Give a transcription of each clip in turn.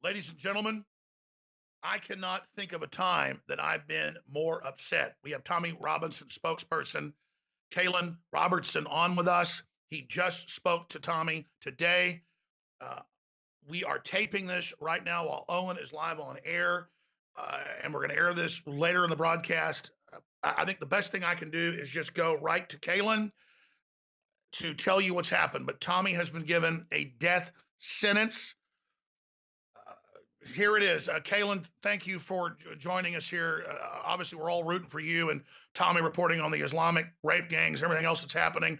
Ladies and gentlemen, I cannot think of a time that I've been more upset. We have Tommy Robinson, spokesperson, Kalen Robertson, on with us. He just spoke to Tommy today. Uh, we are taping this right now while Owen is live on air, and we're going to air this later in the broadcast. I think the best thing I can do is just go right to Kalen to tell you what's happened. But Tommy has been given a death sentence. Here it is. Kalen, thank you for joining us here. Obviously, we're all rooting for you and Tommy reporting on the Islamic rape gangs, everything else that's happening.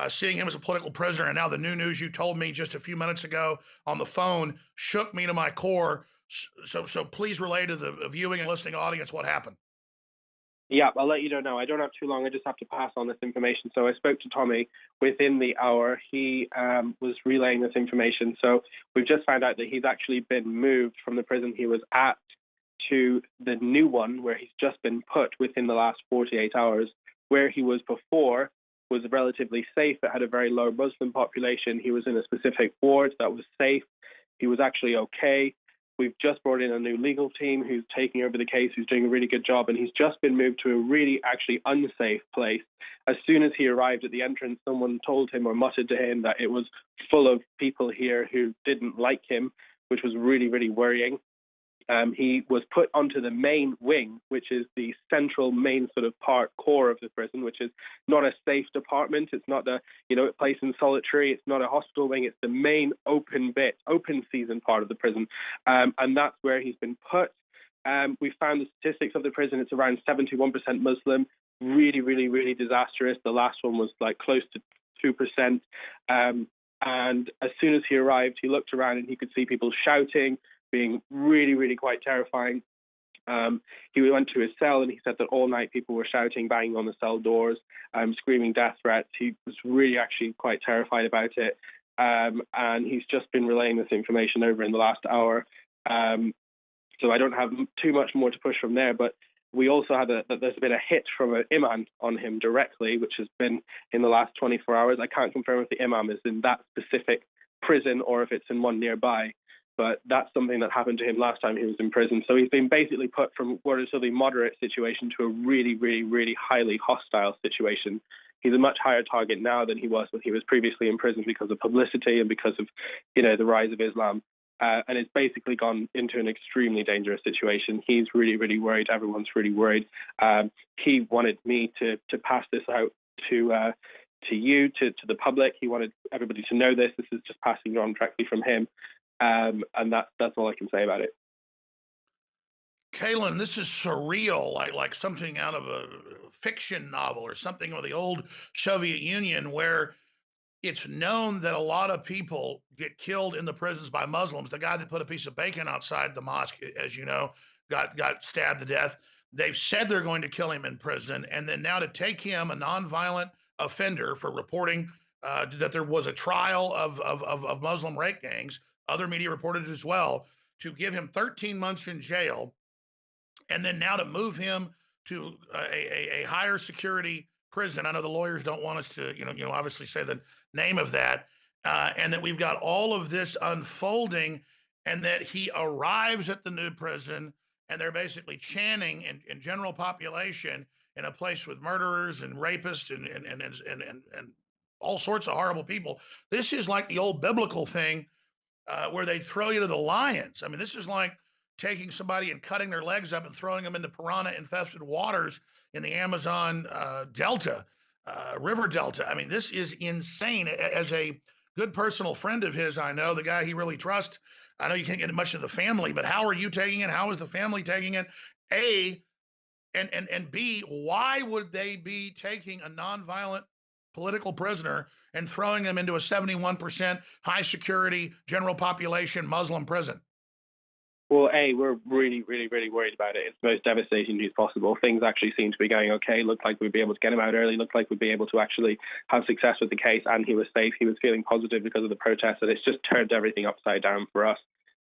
Seeing him as a political prisoner, and now the new news you told me just a few minutes ago on the phone shook me to my core. So please relay to the viewing and listening audience what happened. Yeah, I'll let you know now. I don't have too long. I just have to pass on this information. So I spoke to Tommy within the hour. He was relaying this information. So we've just found out that he's actually been moved from the prison he was at to the new one where he's just been put within the last 48 hours. Where he was before was relatively safe. It had a very low Muslim population. He was in a specific ward that was safe. He was actually okay. We've just brought in a new legal team who's taking over the case, who's doing a really good job, and he's just been moved to a really actually unsafe place. As soon as he arrived at the entrance, someone told him or muttered to him that it was full of people here who didn't like him, which was really, really worrying. He was put onto the main wing, which is the central main sort of core of the prison, which is not a safe department. It's not a place in solitary. It's not a hospital wing. It's the main open season part of the prison, and that's where he's been put. We found the statistics of the prison. It's around 71% Muslim. Really, really, really disastrous. The last one was like close to 2%. And as soon as he arrived, he looked around and he could see people shouting, being really, really quite terrifying. He went to his cell and he said that all night people were shouting, banging on the cell doors, screaming death threats. He was really actually quite terrified about it. And he's just been relaying this information over in the last hour. So I don't have too much more to push from there, but we also had there's been a hit from an imam on him directly, which has been in the last 24 hours. I can't confirm if the imam is in that specific prison or if it's in one nearby. But that's something that happened to him last time he was in prison. So he's been basically put from what is a really moderate situation to a really, really, really highly hostile situation. He's a much higher target now than he was when he was previously in prison because of publicity and because of, the rise of Islam. And it's basically gone into an extremely dangerous situation. He's really, really worried. Everyone's really worried. He wanted me to pass this out to you, to the public. He wanted everybody to know this. This is just passing it on directly from him. And that's all I can say about it. Kalen, this is surreal, like something out of a fiction novel or something of the old Soviet Union, where it's known that a lot of people get killed in the prisons by Muslims. The guy that put a piece of bacon outside the mosque, as you know, got stabbed to death. They've said they're going to kill him in prison, and then now to take him, a nonviolent offender, for reporting that there was a trial of Muslim rape gangs. Other media reported it as well. To give him 13 months in jail, and then now to move him to a higher security prison. I know the lawyers don't want us to, obviously say the name of that, and that we've got all of this unfolding, and that he arrives at the new prison, and they're basically chanting in general population in a place with murderers and rapists and all sorts of horrible people. This is like the old biblical thing where they throw you to the lions. I mean, this is like taking somebody and cutting their legs up and throwing them into piranha infested waters in the Amazon Delta, River Delta. I mean, this is insane. As a good personal friend of his, I know the guy he really trusts. I know you can't get much of the family, but how are you taking it? How is the family taking it? A, and B, why would they be taking a nonviolent political prisoner and throwing them into a 71% high security general population Muslim prison? Well, we're really, really, really worried about it. It's the most devastating news possible. Things actually seem to be going okay. Looked like we'd be able to get him out early. Looked like we'd be able to actually have success with the case, and he was safe. He was feeling positive because of the protests, and it's just turned everything upside down for us.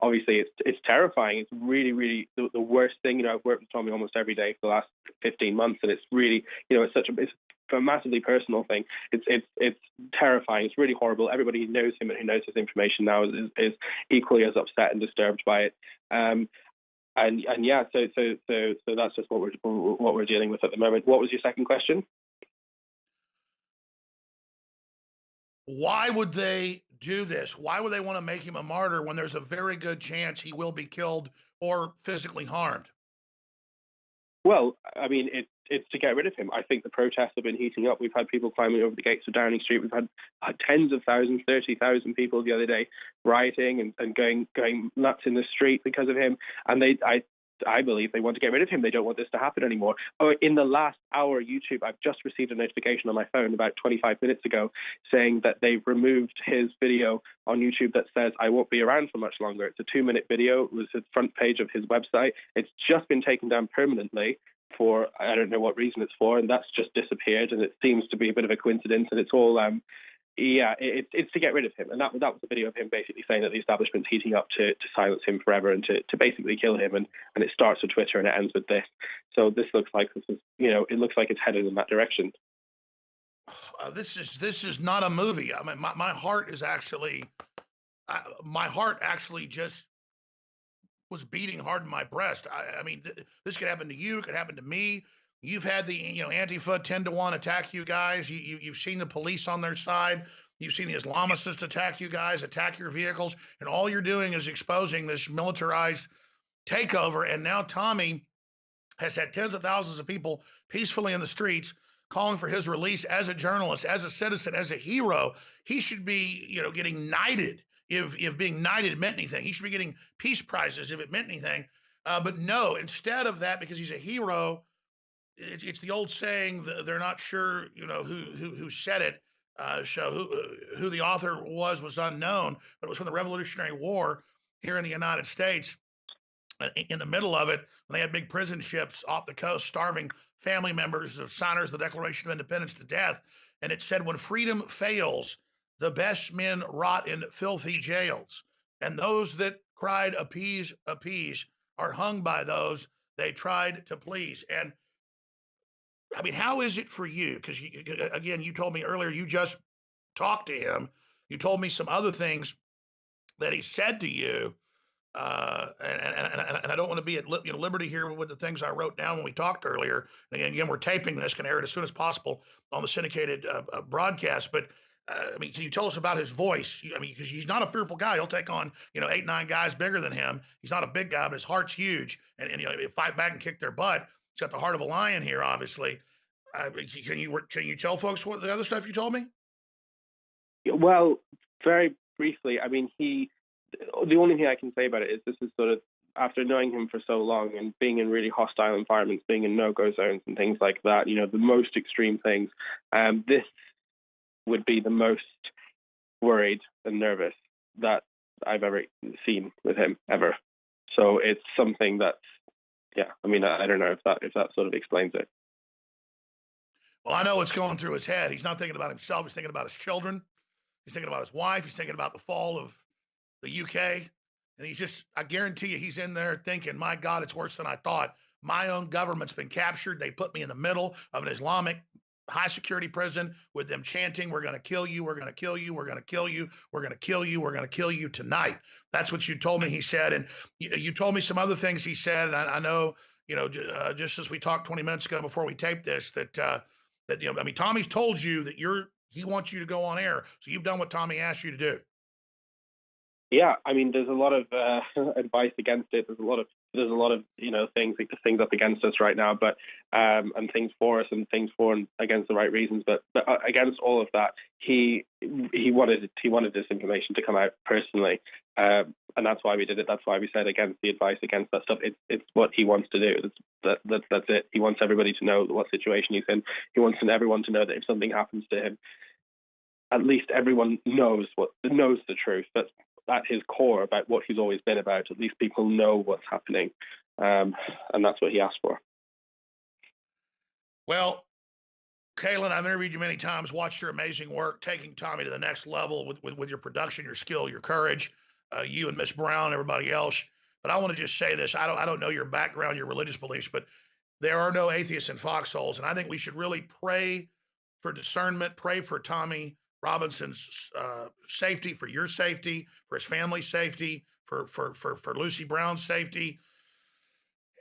Obviously, it's terrifying. It's really, really the worst thing. I've worked with Tommy almost every day for the last 15 months, and it's really, it's a massively personal thing. It's terrifying. It's really horrible. Everybody who knows him and who knows his information now is equally as upset and disturbed by it. And yeah, so that's just what we're dealing with at the moment. What was your second question? Why would they do this? Why would they want to make him a martyr when there's a very good chance he will be killed or physically harmed? Well, I mean, it's to get rid of him. I think the protests have been heating up. We've had people climbing over the gates of Downing Street. We've had tens of thousands, 30,000 people the other day rioting and going nuts in the street because of him. And I believe they want to get rid of him. They don't want this to happen anymore. Oh, in the last hour, YouTube, I've just received a notification on my phone about 25 minutes ago saying that they've removed his video on YouTube that says, "I won't be around for much longer." It's a 2-minute video. It was the front page of his website. It's just been taken down permanently for, I don't know what reason it's for, and that's just disappeared. And it seems to be a bit of a coincidence. And it's all yeah, it's to get rid of him. And that was a video of him basically saying that the establishment's heating up to silence him forever and to basically kill him. And it starts with Twitter and it ends with this. So this looks like it looks like it's headed in that direction. This is not a movie. I mean, my heart is actually, my heart actually just was beating hard in my breast. I mean, this could happen to you. It could happen to me. You've had the Antifa 10-to-1 attack you guys. You've seen the police on their side. You've seen the Islamists attack you guys, attack your vehicles, and all you're doing is exposing this militarized takeover. And now Tommy has had tens of thousands of people peacefully in the streets calling for his release as a journalist, as a citizen, as a hero. He should be, getting knighted if being knighted meant anything. He should be getting peace prizes if it meant anything. But no, instead of that, because he's a hero, it's the old saying that they're not sure, who said it. So who the author was unknown, but it was from the Revolutionary War here in the United States. In the middle of it, when they had big prison ships off the coast, starving family members of signers of the Declaration of Independence to death. And it said, "When freedom fails, the best men rot in filthy jails, and those that cried appease, appease, are hung by those they tried to please." And I mean, how is it for you? Because again, you told me earlier you just talked to him. You told me some other things that he said to you, and I don't want to be at liberty here with the things I wrote down when we talked earlier. And again, we're taping this, can air it as soon as possible on the syndicated broadcast. But I mean, can you tell us about his voice? I mean, because he's not a fearful guy. He'll take on 8, 9 guys bigger than him. He's not a big guy, but his heart's huge, and he'll fight back and kick their butt. He's got the heart of a lion here, obviously. Can you tell folks what the other stuff you told me? Well, very briefly, I mean, the only thing I can say about it is this is sort of, after knowing him for so long and being in really hostile environments, being in no-go zones and things like that, the most extreme things, this would be the most worried and nervous that I've ever seen with him, ever. So it's something that's, yeah, I mean, I don't know if that sort of explains it. Well, I know what's going through his head. He's not thinking about himself. He's thinking about his children. He's thinking about his wife. He's thinking about the fall of the UK. And I guarantee you, he's in there thinking, my God, it's worse than I thought. My own government's been captured. They put me in the middle of an Islamic high security prison with them chanting, "We're going to kill you. We're going to kill you. We're going to kill you. We're going to kill you. We're going to kill you tonight." That's what you told me he said. And you told me some other things he said. And I know, just as we talked 20 minutes ago before we taped this, that I mean, Tommy's told you that he wants you to go on air. So you've done what Tommy asked you to do. Yeah, I mean, there's a lot of advice against it. There's a lot of things up against us right now, but and things for us and things for and against the right reasons. But against all of that, he wanted this information to come out personally, and that's why we did it. That's why we said against the advice, against that stuff. It's what he wants to do. That's it. He wants everybody to know what situation he's in. He wants everyone to know that if something happens to him, at least everyone knows the truth. That's at his core about what he's always been about. At least people know what's happening, and that's what he asked for. Well, Kaylin, I've interviewed you many times, watched your amazing work, taking Tommy to the next level with your production, your skill, your courage, you and Miss Brown, everybody else. But I want to just say this. I don't know your background, your religious beliefs, but there are no atheists in foxholes. And I think we should really pray for discernment. Pray for Tommy Robinson's safety, for your safety, for his family's safety, for Lucy Brown's safety,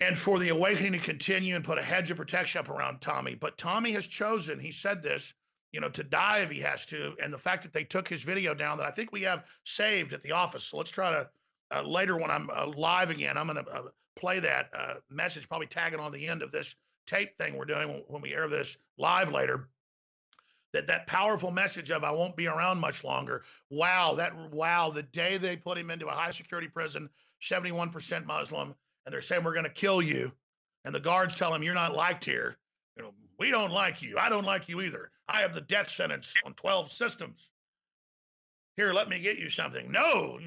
and for the awakening to continue and put a hedge of protection up around Tommy. But Tommy has chosen, he said this, to die if he has to. And the fact that they took his video down that I think we have saved at the office. So let's try to, later when I'm live again, I'm going to play that message, probably tag it on the end of this tape thing we're doing when we air this live later. That powerful message of I won't be around much longer. Wow, the day they put him into a high security prison, 71% Muslim, and they're saying we're going to kill you, and the guards tell him you're not liked here. We don't like you. I don't like you either. I have the death sentence on 12 systems. Here, let me get you something. No,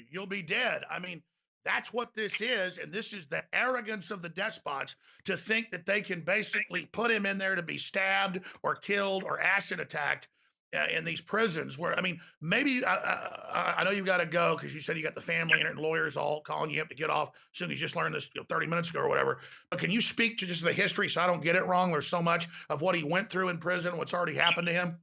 you'll be dead. I mean, that's what this is, and this is the arrogance of the despots to think that they can basically put him in there to be stabbed or killed or acid attacked in these prisons. Where, I mean, maybe I know you've got to go because you said you got the family and lawyers all calling you up to get off as soon as you just learned this 30 minutes ago or whatever. But can you speak to just the history so I don't get it wrong? There's so much of what he went through in prison, what's already happened to him.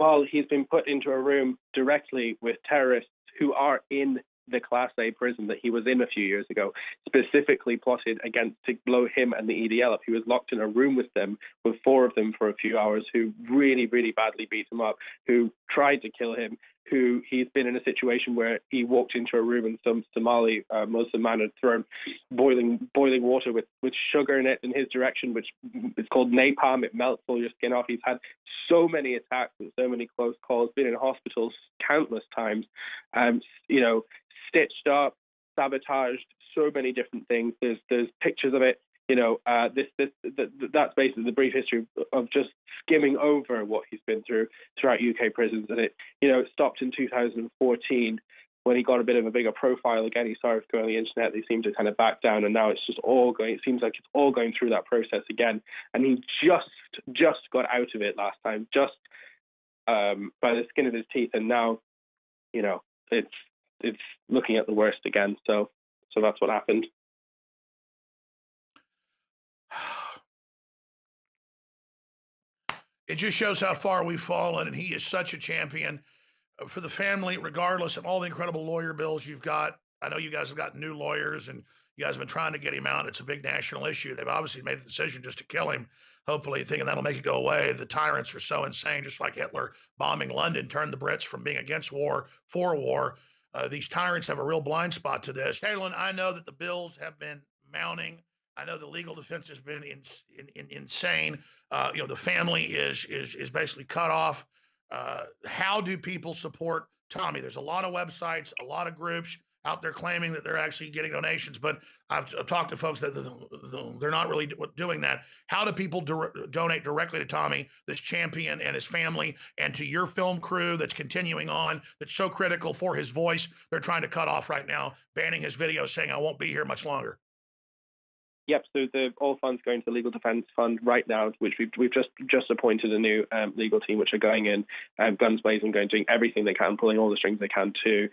Well, he's been put into a room directly with terrorists who are in the Class A prison that he was in a few years ago, specifically plotted against to blow him and the EDL up. He was locked in a room with them, with 4 of them for a few hours, who really, really badly beat him up, who tried to kill him, who he's been in a situation where he walked into a room and some Somali Muslim man had thrown boiling water with sugar in it in his direction, which is called napalm. It melts all your skin off. He's had so many attacks and so many close calls, been in hospitals countless times, stitched up, sabotaged, so many different things. There's pictures of it. That's basically the brief history of just skimming over what he's been through throughout UK prisons. And it stopped in 2014 when he got a bit of a bigger profile again. He started going on the internet. They seemed to kind of back down, and now it's just all going. It seems like it's all going through that process again. And he just got out of it last time, just by the skin of his teeth. And now, it's looking at the worst again. So that's what happened. It just shows how far we've fallen, and he is such a champion for the family, regardless of all the incredible lawyer bills you've got. I know you guys have got new lawyers, and you guys have been trying to get him out. It's a big national issue. They've obviously made the decision just to kill him, hopefully thinking that'll make it go away. The tyrants are so insane, just like Hitler bombing London turned the Brits from being against war for war. These tyrants have a real blind spot to this. Kaylin, I know that the bills have been mounting. I know the legal defense has been insane. The family is basically cut off. How do people support Tommy? There's a lot of websites, a lot of groups out there claiming that they're actually getting donations, but I've talked to folks that they're not really doing that. How do people donate directly to Tommy, this champion, and his family, and to your film crew that's continuing on, that's so critical for his voice? They're trying to cut off right now, banning his video, saying I won't be here much longer. Yep. So all funds going to the Legal Defense Fund right now, which we've just appointed a new legal team, which are going in, guns blazing, doing everything they can, pulling all the strings they can to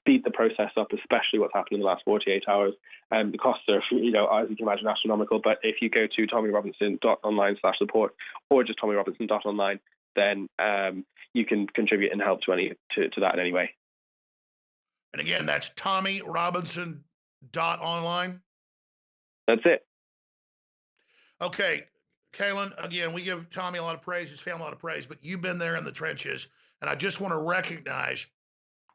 speed the process up, especially what's happened in the last 48 hours. The costs are, as you can imagine, astronomical. But if you go to tommyrobinson.online/support or just tommyrobinson.online, then you can contribute and help to that in any way. And again, that's tommyrobinson.online. That's it. Okay, Kaylin, again, we give Tommy a lot of praise, his family a lot of praise, but you've been there in the trenches, and I just want to recognize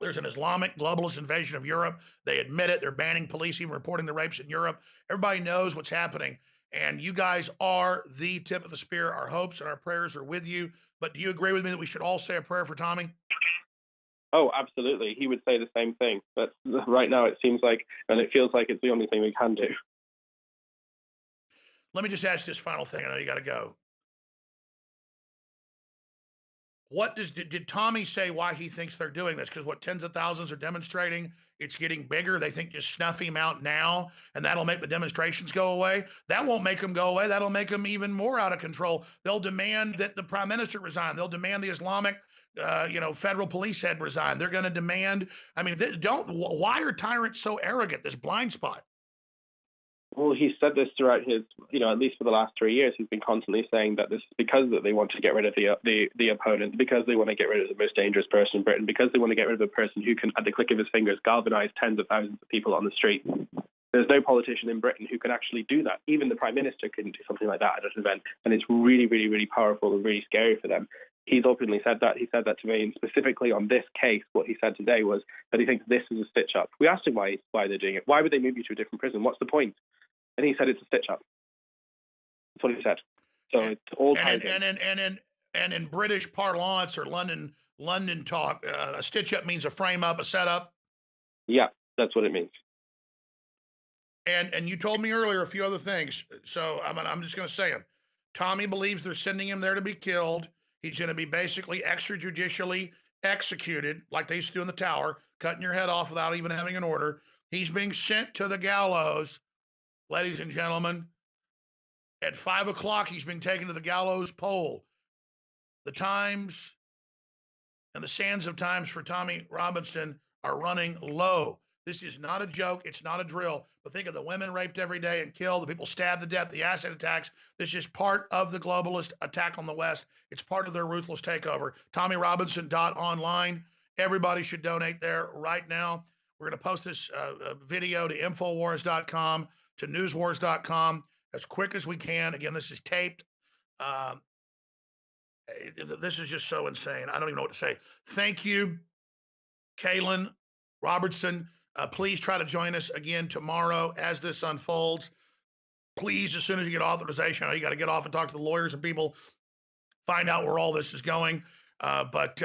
there's an Islamic globalist invasion of Europe. They admit it. They're banning police even reporting the rapes in Europe. Everybody knows what's happening, and you guys are the tip of the spear. Our hopes and our prayers are with you, but do you agree with me that we should all say a prayer for Tommy? Oh, absolutely. He would say the same thing, but right now it seems like, and it feels like it's the only thing we can do. Let me just ask this final thing. I know you got to go. Did Tommy say why he thinks they're doing this? Because tens of thousands are demonstrating, it's getting bigger. They think just snuff him out now, and that'll make the demonstrations go away. That won't make them go away. That'll make them even more out of control. They'll demand that the prime minister resign. They'll demand the Islamic, federal police head resign. They're going to demand. I mean, why are tyrants so arrogant? This blind spot. Well, he said this throughout his, at least for the last 3 years, he's been constantly saying that this is because that they want to get rid of the opponent, because they want to get rid of the most dangerous person in Britain, because they want to get rid of a person who can, at the click of his fingers, galvanize tens of thousands of people on the street. There's no politician in Britain who can actually do that. Even the Prime Minister couldn't do something like that at an event, and it's really, really, really powerful and really scary for them. He's openly said that. He said that to me, and specifically on this case, what he said today was that he thinks this is a stitch-up. We asked him why they're doing it. Why would they move you to a different prison? What's the point? And he said it's a stitch-up. That's what he said. So it's all tied in. And in British parlance or London talk, a stitch-up means a frame-up, a setup. Yeah, that's what it means. And you told me earlier a few other things, so I'm just going to say them. Tommy believes they're sending him there to be killed. He's going to be basically extrajudicially executed, like they used to do in the Tower, cutting your head off without even having an order. He's being sent to the gallows, ladies and gentlemen. At 5 o'clock, he's being taken to the gallows pole. The times and the sands of times for Tommy Robinson are running low. This is not a joke. It's not a drill. But think of the women raped every day and killed, the people stabbed to death, the acid attacks. This is part of the globalist attack on the West. It's part of their ruthless takeover. TommyRobinson.online. Everybody should donate there right now. We're going to post this video to Infowars.com, to Newswars.com as quick as we can. Again, this is taped. This is just so insane. I don't even know what to say. Thank you, Kaylin Robertson. Please try to join us again tomorrow as this unfolds. Please, as soon as you get authorization, I know you got to get off and talk to the lawyers and people, find out where all this is going. But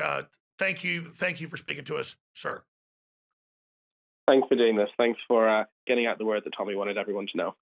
thank you for speaking to us, sir. Thanks for doing this. Thanks for getting out the word that Tommy wanted everyone to know.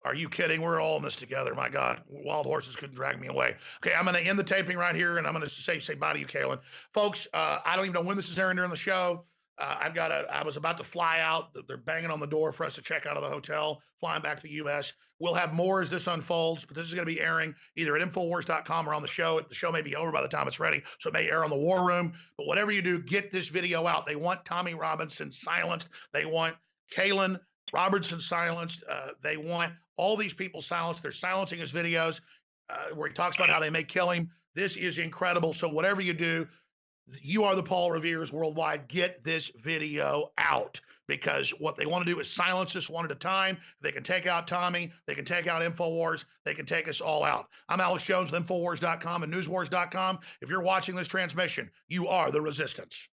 Are you kidding? We're all in this together. My God, wild horses couldn't drag me away. Okay, I'm going to end the taping right here, and I'm going to say bye to you, Kaylin. Folks, I don't even know when this is airing during the show. I was about to fly out. They're banging on the door for us to check out of the hotel, flying back to the U.S. We'll have more as this unfolds, but this is going to be airing either at Infowars.com or on the show. The show may be over by the time it's ready, so it may air on the War Room. But whatever you do, get this video out. They want Tommy Robinson silenced. They want Kaylin Robertson silenced. They want all these people silenced. They're silencing his videos where he talks about how they may kill him. This is incredible. So whatever you do, you are the Paul Revere's worldwide. Get this video out, because what they want to do is silence us one at a time. They can take out Tommy. They can take out Infowars. They can take us all out. I'm Alex Jones with Infowars.com and Newswars.com. If you're watching this transmission, you are the resistance.